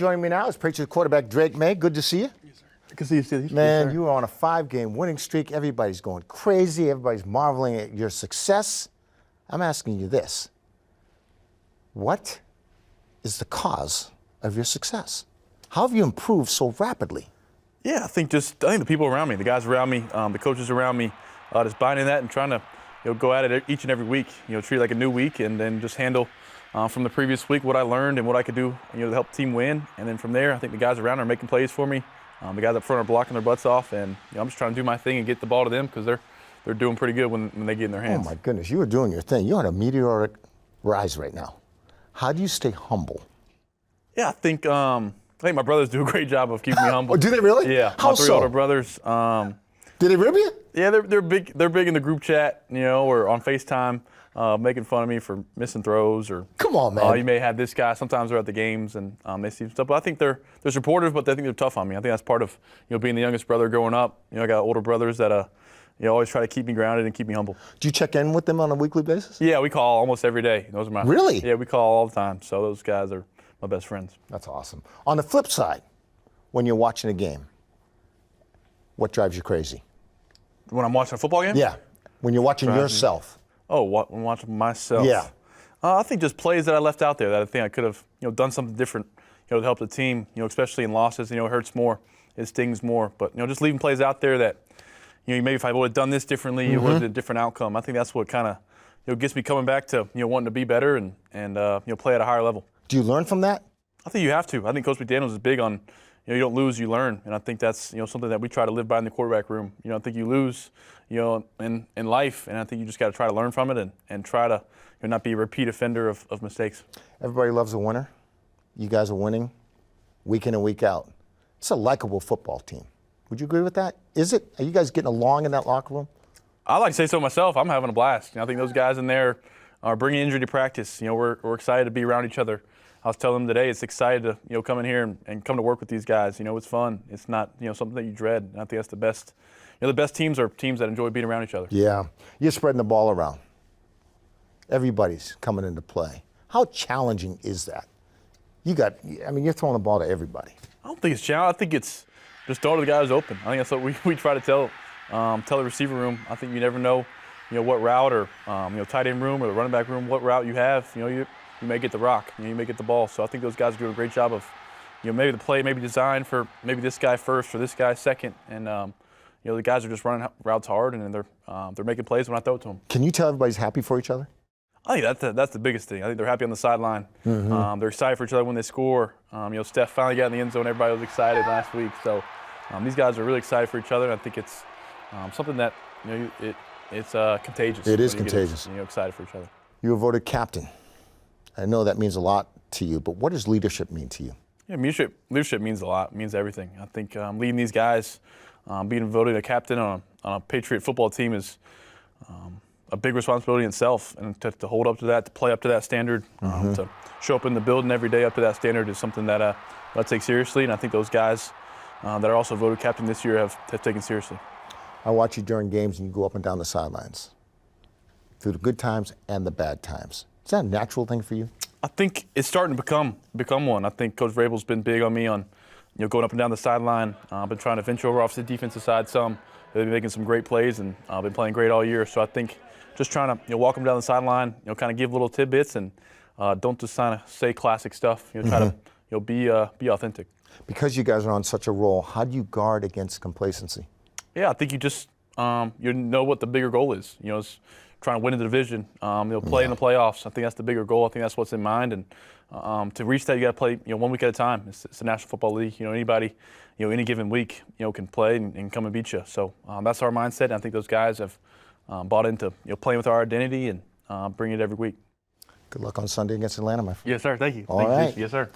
joining me now is Patriots quarterback Drake Maye. Good to see you. Yes, sir. Good to see you, Steve. Man, yes, you are on a 5-game winning streak. Everybody's going crazy. Everybody's marveling at your success. I'm asking you this. What is the cause of your success? How have you improved so rapidly? Yeah, I think the people around me, the guys around me, the coaches around me, just buying in that and trying to go at it each and every week. Treat it like a new week and then just handle from the previous week what I learned and what I could do to help the team win. And then from there, I think the guys around are making plays for me. The guys up front are blocking their butts off, and I'm just trying to do my thing and get the ball to them because they're doing pretty good when they get in their hands. Oh my goodness, you are doing your thing. You're on a meteoric rise right now. How do you stay humble? Yeah, I think my brothers do a great job of keeping me humble. Oh, do they really? Yeah, How my three so? older brothers. Did they rib you? Yeah, they're big. They're big in the group chat, or on FaceTime, making fun of me for missing throws or. Come on, man. You may have this guy. Sometimes they're at the games and they see stuff. But I think they're supportive, but they think they're tough on me. I think that's part of being the youngest brother growing up. I got older brothers that always try to keep me grounded and keep me humble. Do you check in with them on a weekly basis? Yeah, we call almost every day. Those are my. Really? Yeah, we call all the time. So those guys are my best friends. That's awesome. On the flip side, when you're watching a game, what drives you crazy? When I'm watching a football game? Yeah. When you're watching yourself. Oh, when I'm watching myself? Yeah. I think just plays that I left out there that I think I could have done something different to help the team, especially in losses. It hurts more. It stings more. But just leaving plays out there that maybe if I would have done this differently, it would have been a different outcome. I think that's what kind of gets me coming back to wanting to be better and play at a higher level. Do you learn from that? I think you have to. I think Coach McDaniels is big on you don't lose, you learn, and I think that's something that we try to live by in the quarterback room. I think you lose in life, and I think you just got to try to learn from it and try to not be a repeat offender of mistakes. Everybody loves a winner. You guys are winning week in and week out. It's a likable football team. Would you agree with that? Is it? Are you guys getting along in that locker room? I like to say so myself. I'm having a blast. I think those guys in there are bringing injury to practice. We're excited to be around each other. I was telling them today, it's excited to come in here and come to work with these guys. It's fun. It's not something that you dread. And I think that's the best. The best teams are teams that enjoy being around each other. Yeah, you're spreading the ball around. Everybody's coming into play. How challenging is that? You're throwing the ball to everybody. I don't think it's challenging. I think it's just throw to the guys open. I think that's what we try to tell the receiver room. I think you never know, what route or tight end room or the running back room, what route you have. You may get the rock, you may get the ball. So I think those guys are doing a great job of, maybe the play may be designed for maybe this guy first or this guy second, and the guys are just running routes hard and they're making plays when I throw it to them. Can you tell everybody's happy for each other? I think that's the biggest thing. I think they're happy on the sideline. They're excited for each other when they score. Steph finally got in the end zone. Everybody was excited last week. So these guys are really excited for each other. I think it's something that it's contagious. It is contagious. Excited for each other. You were voted captain. I know that means a lot to you, but what does leadership mean to you? Yeah, leadership means a lot. It means everything. I think leading these guys, being voted a captain on a Patriot football team is a big responsibility in itself, and to hold up to that, to play up to that standard, to show up in the building every day up to that standard is something that I take seriously, and I think those guys that are also voted captain this year have taken seriously. I watch you during games and you go up and down the sidelines through the good times and the bad times. Is that a natural thing for you? I think it's starting to become one. I think Coach Vrabel's been big on me on going up and down the sideline. I've been trying to venture over off the defensive side some. They've been making some great plays and I've been playing great all year. So I think just trying to walk them down the sideline, kind of give little tidbits and don't just kind of say classic stuff. Try to be authentic. Because you guys are on such a roll, how do you guard against complacency? Yeah, I think you just you know what the bigger goal is. It's trying to win the division, play in the playoffs. I think that's the bigger goal. I think that's what's in mind. And to reach that, you got to play 1 week at a time. It's the National Football League. Anybody, any given week, can play and come and beat you. So that's our mindset. And I think those guys have bought into playing with our identity and bringing it every week. Good luck on Sunday against Atlanta, my friend. Yes, sir. Thank you. All right. Yes, sir.